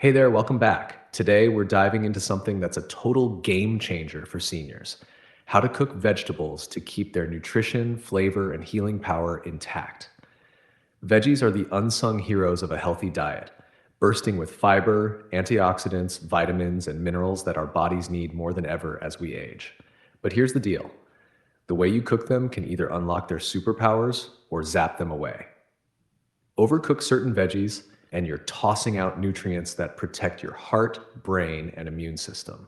Hey there, welcome back. Today we're diving into something that's a total game changer for seniors: how to cook vegetables to keep their nutrition, flavor, and healing power intact. Veggies are the unsung heroes of a healthy diet, bursting with fiber, antioxidants, vitamins, and minerals that our bodies need more than ever as we age. But here's the deal: the way you cook them can either unlock their superpowers or zap them away. Overcook certain veggies, and you're tossing out nutrients that protect your heart, brain, and immune system.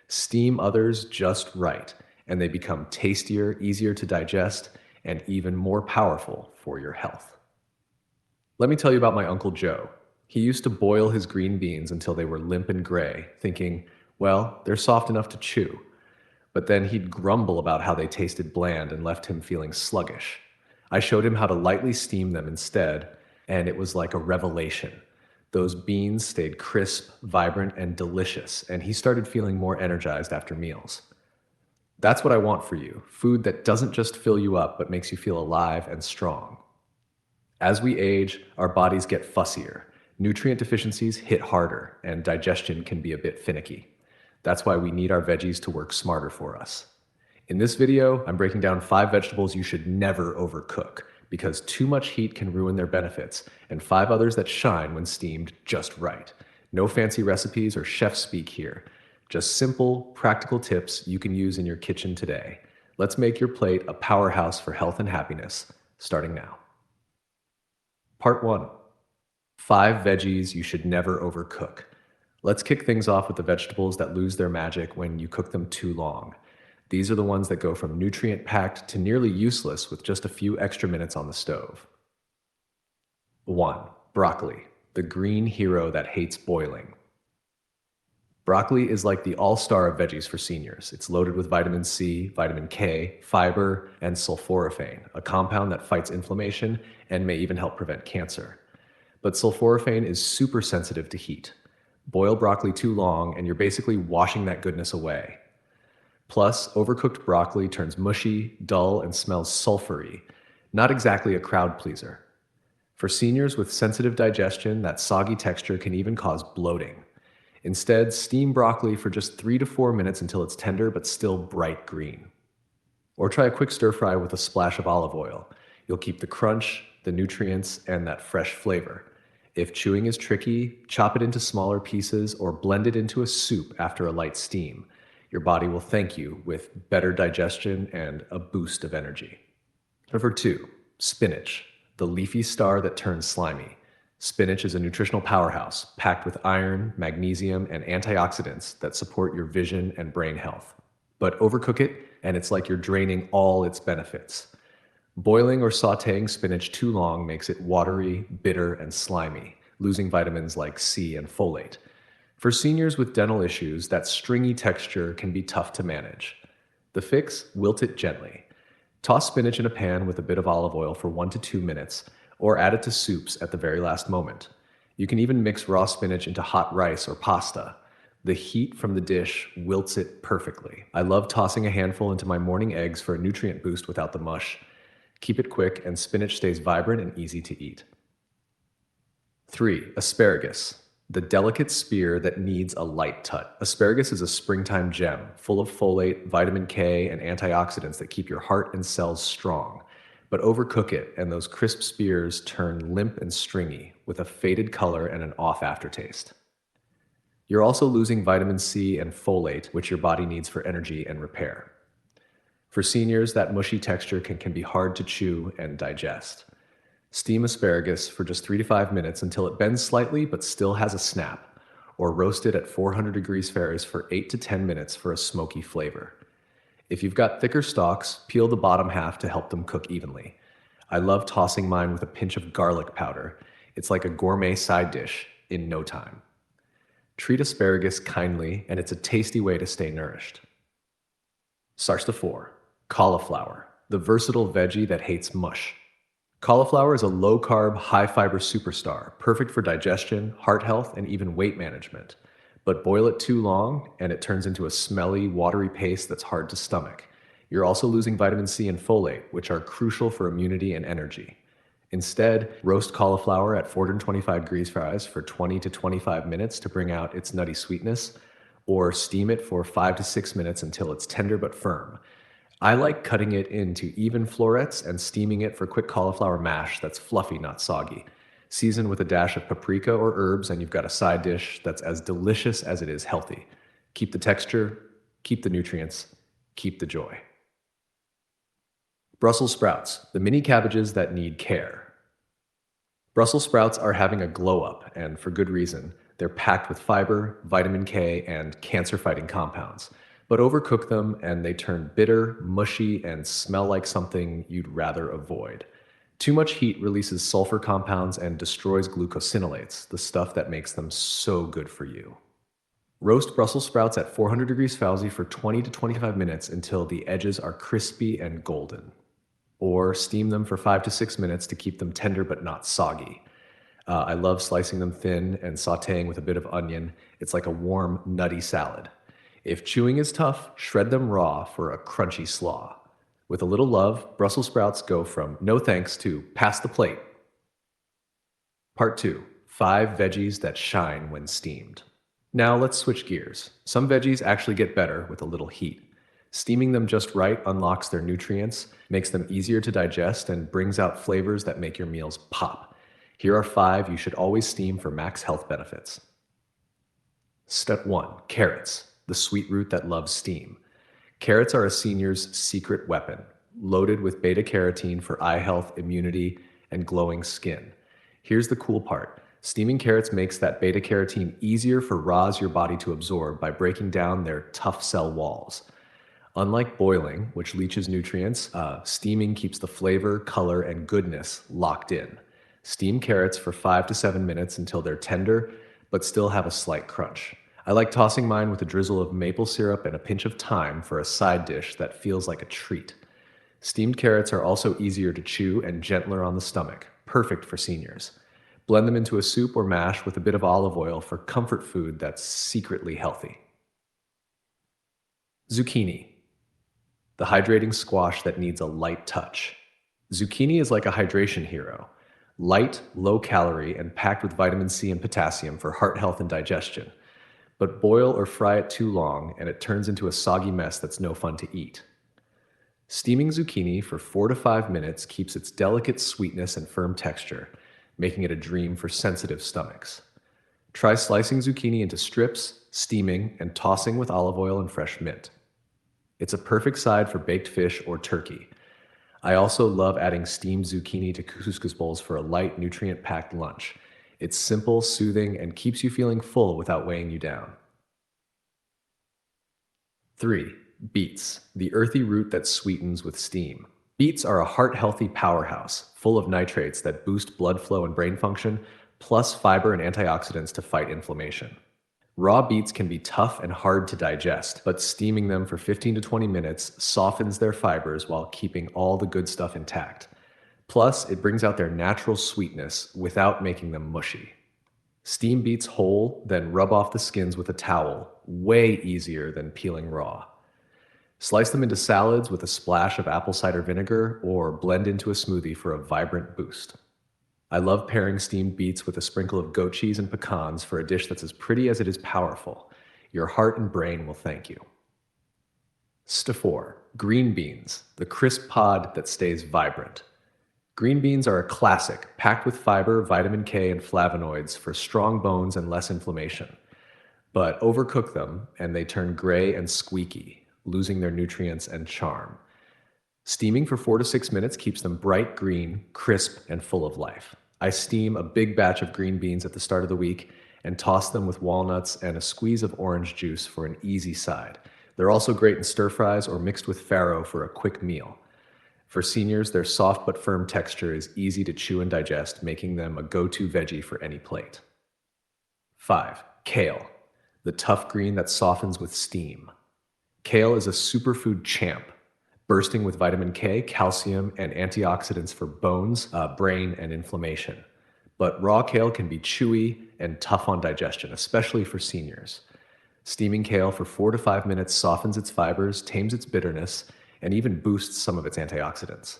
Steam others just right, and they become tastier, easier to digest, and even more powerful for your health. Let me tell you about my Uncle Joe. He used to boil his green beans until they were limp and gray, thinking, well, they're soft enough to chew. But then he'd grumble about how they tasted bland and left him feeling sluggish. I showed him how to lightly steam them instead, and it was like a revelation. Those beans stayed crisp, vibrant, and delicious, and he started feeling more energized after meals. That's what I want for you: food that doesn't just fill you up, but makes you feel alive and strong. As we age, our bodies get fussier. Nutrient deficiencies hit harder, and digestion can be a bit finicky. That's why we need our veggies to work smarter for us. In this video, I'm breaking down 5 vegetables you should never overcook, because too much heat can ruin their benefits, and 5 others that shine when steamed just right. No fancy recipes or chef speak here. Just simple, practical tips you can use in your kitchen today. Let's make your plate a powerhouse for health and happiness, starting now. Part 1. 5 veggies you should never overcook. Let's kick things off with the vegetables that lose their magic when you cook them too long. These are the ones that go from nutrient-packed to nearly useless with just a few extra minutes on the stove. 1. Broccoli, the green hero that hates boiling. Broccoli is like the all-star of veggies for seniors. It's loaded with vitamin C, vitamin K, fiber, and sulforaphane, a compound that fights inflammation and may even help prevent cancer. But sulforaphane is super sensitive to heat. Boil broccoli too long, and you're basically washing that goodness away. Plus, overcooked broccoli turns mushy, dull, and smells sulfury. Not exactly a crowd pleaser. For seniors with sensitive digestion, that soggy texture can even cause bloating. Instead, steam broccoli for just 3 to 4 minutes until it's tender but still bright green. Or try a quick stir fry with a splash of olive oil. You'll keep the crunch, the nutrients, and that fresh flavor. If chewing is tricky, chop it into smaller pieces or blend it into a soup after a light steam. Your body will thank you with better digestion and a boost of energy. Number 2, spinach, the leafy star that turns slimy. Spinach is a nutritional powerhouse packed with iron, magnesium, and antioxidants that support your vision and brain health. But overcook it, and it's like you're draining all its benefits. Boiling or sautéing spinach too long makes it watery, bitter, and slimy, losing vitamins like C and folate. For seniors with dental issues, that stringy texture can be tough to manage. The fix: wilt it gently. Toss spinach in a pan with a bit of olive oil for 1 to 2 minutes, or add it to soups at the very last moment. You can even mix raw spinach into hot rice or pasta. The heat from the dish wilts it perfectly. I love tossing a handful into my morning eggs for a nutrient boost without the mush. Keep it quick, and spinach stays vibrant and easy to eat. 3. Asparagus, the delicate spear that needs a light touch. Asparagus is a springtime gem, full of folate, vitamin K, and antioxidants that keep your heart and cells strong. But overcook it, and those crisp spears turn limp and stringy, with a faded color and an off aftertaste. You're also losing vitamin C and folate, which your body needs for energy and repair. For seniors, that mushy texture can be hard to chew and digest. Steam asparagus for just 3 to 5 minutes until it bends slightly but still has a snap, or roast it at 400 degrees Fahrenheit for 8 to 10 minutes for a smoky flavor. If you've got thicker stalks, peel the bottom half to help them cook evenly. I love tossing mine with a pinch of garlic powder. It's like a gourmet side dish in no time. Treat asparagus kindly, and it's a tasty way to stay nourished. Sarsta 4. Cauliflower, the versatile veggie that hates mush. Cauliflower is a low-carb, high-fiber superstar, perfect for digestion, heart health, and even weight management. But boil it too long, and it turns into a smelly, watery paste that's hard to stomach. You're also losing vitamin C and folate, which are crucial for immunity and energy. Instead, roast cauliflower at 425 degrees Fahrenheit for 20 to 25 minutes to bring out its nutty sweetness, or steam it for 5 to 6 minutes until it's tender but firm. I like cutting it into even florets and steaming it for quick cauliflower mash that's fluffy, not soggy. Season with a dash of paprika or herbs, and you've got a side dish that's as delicious as it is healthy. Keep the texture, keep the nutrients, keep the joy. Brussels sprouts, the mini cabbages that need care. Brussels sprouts are having a glow up, and for good reason. They're packed with fiber, vitamin K, and cancer fighting compounds. But overcook them, and they turn bitter, mushy, and smell like something you'd rather avoid. Too much heat releases sulfur compounds and destroys glucosinolates, the stuff that makes them so good for you. Roast Brussels sprouts at 400 degrees Fahrenheit for 20 to 25 minutes until the edges are crispy and golden. Or steam them for 5 to 6 minutes to keep them tender but not soggy. I love slicing them thin and sauteing with a bit of onion. It's like a warm, nutty salad. If chewing is tough, shred them raw for a crunchy slaw. With a little love, Brussels sprouts go from no thanks to pass the plate. Part 2: 5 veggies that shine when steamed. Now let's switch gears. Some veggies actually get better with a little heat. Steaming them just right unlocks their nutrients, makes them easier to digest, and brings out flavors that make your meals pop. Here are 5 you should always steam for max health benefits. Step 1: carrots, the sweet root that loves steam. Carrots are a senior's secret weapon, loaded with beta carotene for eye health, immunity, and glowing skin. Here's the cool part: steaming carrots makes that beta carotene easier for raws your body to absorb by breaking down their tough cell walls. Unlike boiling, which leaches nutrients, steaming keeps the flavor, color, and goodness locked in. Steam carrots for 5 to 7 minutes until they're tender, but still have a slight crunch. I like tossing mine with a drizzle of maple syrup and a pinch of thyme for a side dish that feels like a treat. Steamed carrots are also easier to chew and gentler on the stomach, perfect for seniors. Blend them into a soup or mash with a bit of olive oil for comfort food that's secretly healthy. Zucchini, the hydrating squash that needs a light touch. Zucchini is like a hydration hero. Light, low calorie, and packed with vitamin C and potassium for heart health and digestion. But boil or fry it too long, and it turns into a soggy mess that's no fun to eat. Steaming zucchini for 4 to 5 minutes keeps its delicate sweetness and firm texture, making it a dream for sensitive stomachs. Try slicing zucchini into strips, steaming, and tossing with olive oil and fresh mint. It's a perfect side for baked fish or turkey. I also love adding steamed zucchini to couscous bowls for a light, nutrient packed lunch. It's simple, soothing, and keeps you feeling full without weighing you down. 3. Beets, the earthy root that sweetens with steam. Beets are a heart healthy powerhouse, full of nitrates that boost blood flow and brain function, plus fiber and antioxidants to fight inflammation. Raw beets can be tough and hard to digest, but steaming them for 15 to 20 minutes softens their fibers while keeping all the good stuff intact. Plus, it brings out their natural sweetness without making them mushy. Steam beets whole, then rub off the skins with a towel, way easier than peeling raw. Slice them into salads with a splash of apple cider vinegar or blend into a smoothie for a vibrant boost. I love pairing steamed beets with a sprinkle of goat cheese and pecans for a dish that's as pretty as it is powerful. Your heart and brain will thank you. Step 4: green beans, the crisp pod that stays vibrant. Green beans are a classic, packed with fiber, vitamin K, and flavonoids for strong bones and less inflammation. But overcook them, and they turn gray and squeaky, losing their nutrients and charm. Steaming for 4 to 6 minutes keeps them bright green, crisp, and full of life. I steam a big batch of green beans at the start of the week and toss them with walnuts and a squeeze of orange juice for an easy side. They're also great in stir fries or mixed with farro for a quick meal. For seniors, their soft but firm texture is easy to chew and digest, making them a go-to veggie for any plate. 5. Kale, the tough green that softens with steam. Kale is a superfood champ, bursting with vitamin K, calcium, and antioxidants for bones, brain, and inflammation. But raw kale can be chewy and tough on digestion, especially for seniors. Steaming kale for 4 to 5 minutes softens its fibers, tames its bitterness, and even boosts some of its antioxidants.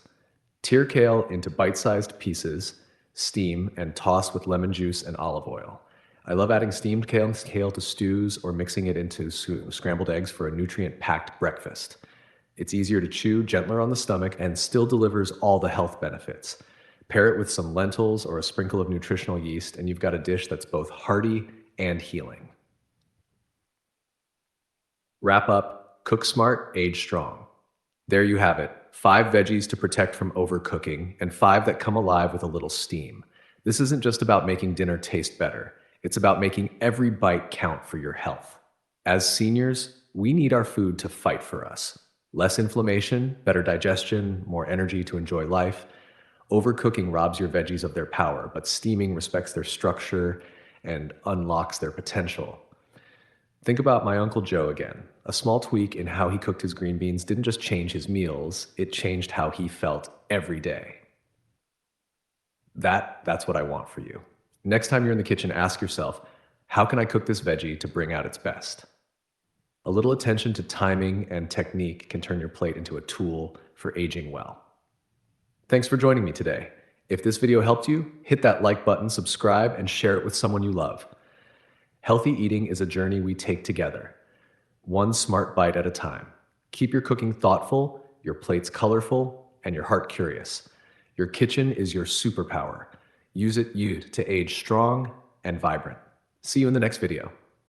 Tear kale into bite sized pieces, steam, and toss with lemon juice and olive oil. I love adding steamed kale to stews or mixing it into scrambled eggs for a nutrient packed breakfast. It's easier to chew, gentler on the stomach, and still delivers all the health benefits. Pair it with some lentils or a sprinkle of nutritional yeast, and you've got a dish that's both hearty and healing. Wrap up, cook smart, age strong. There you have it. 5 veggies to protect from overcooking, and 5 that come alive with a little steam. This isn't just about making dinner taste better, it's about making every bite count for your health. As seniors, we need our food to fight for us. Less inflammation, better digestion, more energy to enjoy life. Overcooking robs your veggies of their power, but steaming respects their structure and unlocks their potential. Think about my Uncle Joe again. A small tweak in how he cooked his green beans didn't just change his meals, it changed how he felt every day. That's what I want for you. Next time you're in the kitchen, ask yourself, how can I cook this veggie to bring out its best? A little attention to timing and technique can turn your plate into a tool for aging well. Thanks for joining me today. If this video helped you, hit that like button, subscribe, and share it with someone you love. Healthy eating is a journey we take together, one smart bite at a time. Keep your cooking thoughtful, your plates colorful, and your heart curious. Your kitchen is your superpower. Use it to age strong and vibrant. See you in the next video.